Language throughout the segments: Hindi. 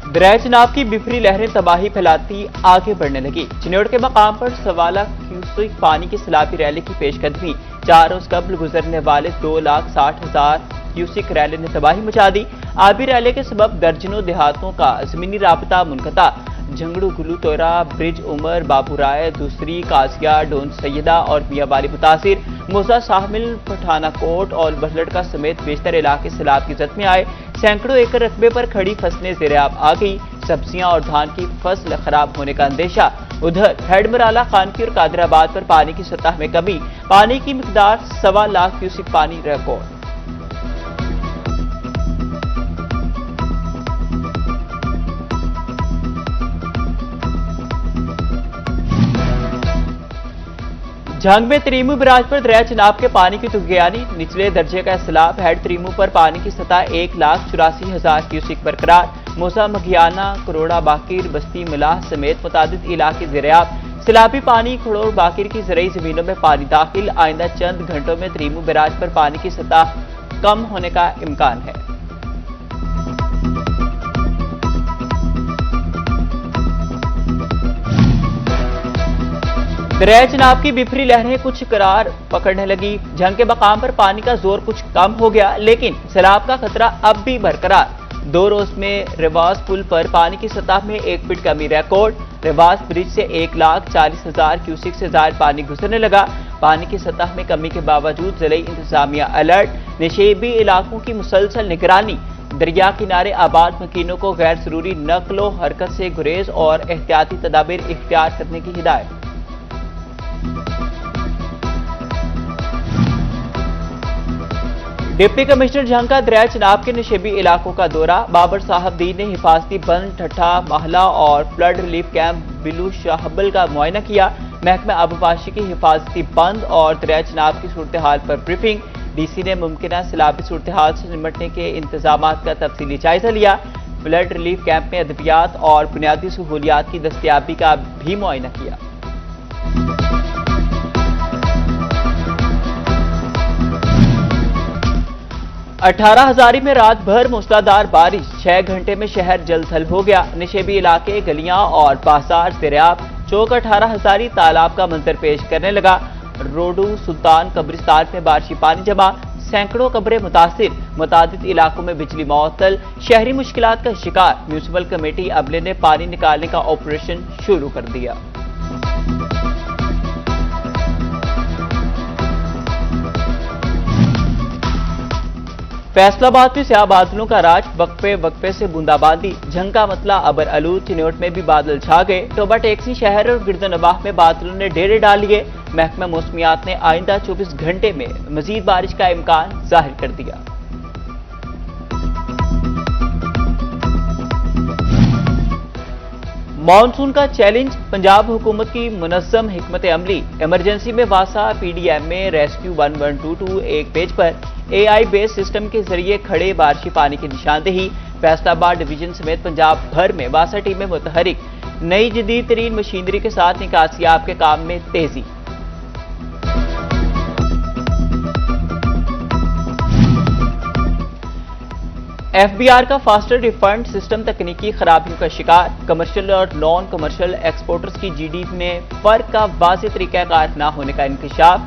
दरियाए चिनाब की बिफरी लहरें तबाही फैलाती आगे बढ़ने लगी। चिन्नौर के मकाम पर 1.25 लाख क्यूसेक पानी की सैलाबी रैली की पेशकदमी। 4 रोज कबल गुजरने वाले 2,60,000 क्यूसेक रैली ने तबाही मचा दी। आबी रैली के सबब दर्जनों देहातों का जमीनी राबता मुनक़ता। झंगड़ू गुलू तोरा ब्रिज उमर बाबू राय दूसरी काजिया डोन सैयदा और मियाँ वाली मुतासिर। मूसा शामिल पठानाकोट और बहलटका समेत बेशतर इलाके सैलाब की जद में आए। सैकड़ों एकड़ रकबे पर खड़ी फसलें ज़ेर-ए-आब आ गई। सब्जियां और धान की फसल खराब होने का अंदेशा। उधर हैडमराला खानकी और कादराबाद पर पानी की सतह में कमी। पानी की मिकदार 1.25 लाख क्यूसेक पानी रिकॉर्ड। झंग में त्रीमू बराज पर दरिया चिनाब के पानी की तुगयानी। निचले दर्जे का सैलाब। हेड त्रीमू पर पानी की सतह 1,84,000 क्यूसेक बरकरार। मूसा मघियाना करोड़ा बाकिर बस्ती मिलाह समेत मुतादिद इलाके ज़ेर-ए-आब। सैलाबी पानी खड़ोड़ बाकिर की ज़रई जमीनों में पानी दाखिल। आइंदा चंद घंटों में त्रीमू बराज पर पानी की सतह कम होने का इम्कान है। दरियाए चिनाब की बिफरी लहरें कुछ करार पकड़ने लगी। झंग के मकाम पर पानी का जोर कुछ कम हो गया, लेकिन सैलाब का खतरा अब भी बरकरार। 2 रोज में रिवास पुल पर पानी की सतह में 1 फीट कमी रिकॉर्ड। रिवास ब्रिज से 1,40,000 क्यूसेक से ज्यादा पानी गुजरने लगा। पानी की सतह में कमी के बावजूद जिले इंतजामिया अलर्ट। निशेबी इलाकों की मुसलसल निगरानी। दरिया किनारे आबाद मकीनों को गैर जरूरी नक्लो हरकत से गुरेज और एहतियाती तदाबीर इख्तियार करने की हिदायत। डिप्टी कमिश्नर झंग का दरियाए चिनाब के निशेबी इलाकों का दौरा। बाबर साहब दीन ने हिफाजती बंद ठट्ठा महला और फ्लड रिलीफ कैंप बिलू शाहबल का मुआयना किया। महकमा आबपाशी की हिफाजती बंद और दरियाए चिनाब की सूरत हाल पर ब्रीफिंग। डीसी ने मुमकिन सैलाबी सूरत हाल से निपटने के इंतजाम का तफसीली जायजा लिया। फ्लड रिलीफ कैंप में अद्वियात और बुनियादी सहूलियात की दस्तयाबी का भी मुआयना किया। अठारह हजारी में रात भर मूसलाधार बारिश। 6 घंटे में शहर जलथल हो गया। निशेबी इलाके गलियां और बाजार ज़ेर-ए-आब। चौक 18 हजारी तालाब का मंजर पेश करने लगा। रोडू सुल्तान कब्रिस्तान में बारिशी पानी जमा। सैकड़ों कब्रें मुतासिर। मुतादिद इलाकों में बिजली मुअत्तल। शहरी मुश्किलात का शिकार। म्यूनिसिपल कमेटी अमले ने पानी निकालने का ऑपरेशन शुरू कर दिया। फैसलाबाद में स्याह बादलों का राज। वक्फे वक्फे से बूंदाबांदी। झंग का मतला अबर आलूद। चिन्नौर में भी बादल छा गए। टोबा टेक्सी शहर और गिरदनवाह में बादलों ने डेरे डाल लिए। महकमा मौसमियात ने आइंदा 24 घंटे में मजीद बारिश का इम्कान जाहिर कर दिया। मानसून का चैलेंज। पंजाब हुकूमत की मुनज़्ज़म हिकमत अमली। इमरजेंसी में वासा PDMA रेस्क्यू 1122 एक पेज पर AI बेस सिस्टम के जरिए खड़े बारिशी पानी की निशानदेही। फैसलाबाद डिवीजन समेत पंजाब भर में वासा टीमें मुतहरिक। नई जदीद तरीन मशीनरी के साथ निकासियाब के काम में तेजी। FBR का फास्टर रिफंड सिस्टम तकनीकी खराबियों का शिकार। कमर्शियल और नॉन कमर्शियल एक्सपोर्टर्स की GD में फर्क का वाज़ेह तरीक़ाकार न होने का इंकशाफ।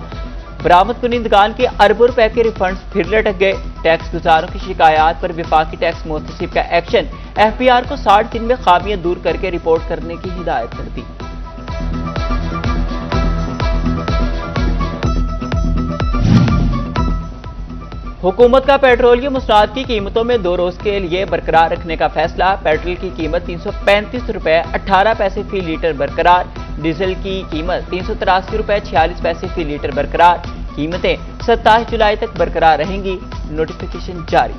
बरामद कुनिंदगान के अरबों रुपए के रिफंड्स फिर लटक गए। टैक्स गुजारों की शिकायत पर विफाकी टैक्स मुहतसिब का एक्शन। FBR को 60 दिन में खामियां दूर करके रिपोर्ट करने की हिदायत कर दी। हुकूमत का पेट्रोलियम मसनूआत की कीमतों में 2 रोज के लिए बरकरार रखने का फैसला। पेट्रोल की कीमत 335 रुपए 18 पैसे फी लीटर बरकरार। डीजल की कीमत 383 रुपए 46 पैसे फी लीटर बरकरार। कीमतें 27 जुलाई तक बरकरार रहेंगी। नोटिफिकेशन जारी।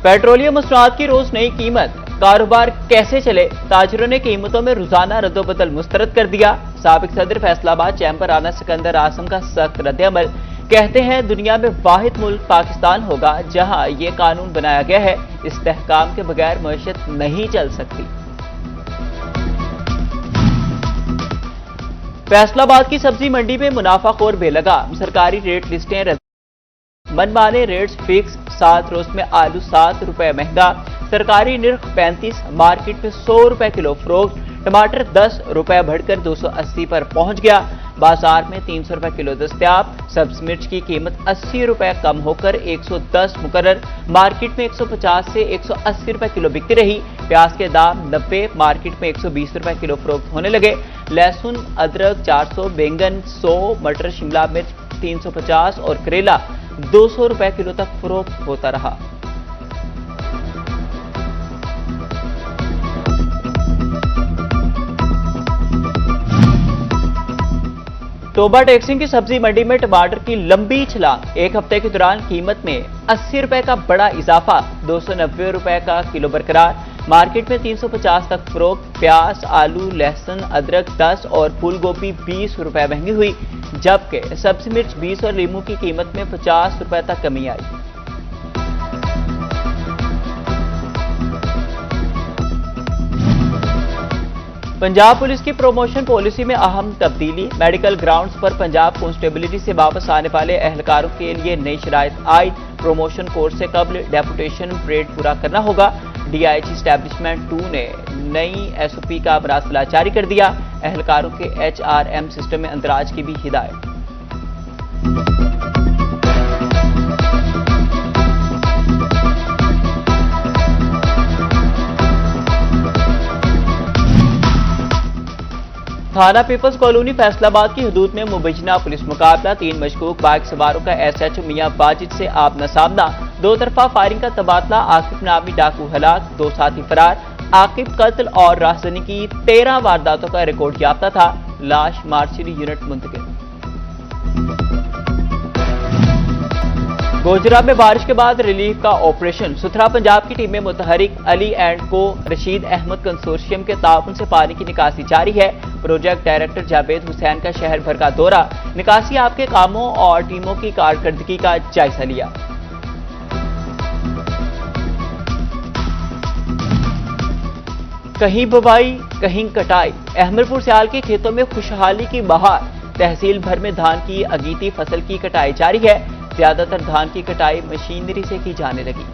पेट्रोलियम मसनूआत की रोज नई कीमत। कारोबार कैसे चले। ताजरों ने कीमतों में रोजाना रद्दोबदल मुस्तरद कर दिया। साबिक सदर फैसलाबाद चैंबर राना सिकंदर आजम का सख्त रद्द-ए-अमल। कहते हैं दुनिया में वाहिद मुल्क पाकिस्तान होगा जहां ये कानून बनाया गया है। इस्तेहकाम के बगैर मईशत नहीं चल सकती। फैसलाबाद की सब्जी मंडी में मुनाफाखोर बेलगाम। सरकारी रेट लिस्टें मनमाने रेट्स फिक्स, 7 रोज में आलू 7 रुपए महंगा, सरकारी निर्ख 35, मार्केट में 100 रुपए किलो फरोख्त, टमाटर 10 रुपए बढ़कर 280 पर पहुंच गया, बाजार में 300 रुपए किलो दस्तयाब, सब्ज मिर्च की कीमत 80 रुपए कम होकर 110 मुकर्रर, मार्केट में 150 से 180 रुपए किलो बिकती रही, प्याज के दाम 90, मार्केट में 120 रुपए किलो फरोख्त होने लगे, लहसुन अदरक 400, बैंगन 100, मटर शिमला मिर्च 350 और करेला 200 रुपए किलो तक फरोख्त होता रहा। तोबा टेक्सिंग की सब्जी मंडी में टमाटर की लंबी छलांग, एक हफ्ते के दौरान कीमत में 80 रुपए का बड़ा इजाफा, 290 रुपए का किलो बरकरार, मार्केट में 350 तक फरोख्त, प्याज, आलू, लहसुन, अदरक 10 और फूल गोभी 20 रुपए महंगी हुई, जबकि सब्जी मिर्च 20 और लीमू की कीमत में 50 रुपए तक कमी आई। पंजाब पुलिस की प्रमोशन पॉलिसी में अहम तब्दीली, मेडिकल ग्राउंड्स पर पंजाब कांस्टेबिलिटी से वापस आने वाले एहलकारों के लिए नई शराइत आयद, प्रमोशन कोर्स से कबल डेपुटेशन परेड पूरा करना होगा। डीआईजी एस्टैब्लिशमेंट 2 ने नई एसओपी का मरासला जारी कर दिया, एहलकारों के एचआरएम सिस्टम में अंदराज की भी हिदायत। थाना पीपल्स कॉलोनी फैसलाबाद की हदूद में मुबैना पुलिस मुकाबला, 3 मशकूक बाइक सवारों का एसएचओ मियां बाजिद से आमना सामना, 2 तरफा फायरिंग का तबादला, आकिब नामी डाकू हलाक, 2 साथी फरार, आकिब कत्ल और राहजनी की 13 वारदातों का रिकॉर्ड याफ्ता था, लाश मार्चरी यूनिट मुंतकिल। गोजरा में बारिश के बाद रिलीफ का ऑपरेशन, सुथरा पंजाब की टीमें मुतहरिक, अली एंड को रशीद अहमद कंसोर्शियम के ताउन से पानी की निकासी जारी है। प्रोजेक्ट डायरेक्टर जावेद हुसैन का शहर भर का दौरा, निकासी आपके कामों और टीमों की कारकर्दगी का जायजा लिया। कहीं बुवाई कहीं कटाई, अहमदपुर सियाल के खेतों में खुशहाली की बहार, तहसील भर में धान की अगीती फसल की कटाई जारी है, ज्यादातर धान की कटाई मशीनरी से की जाने लगी।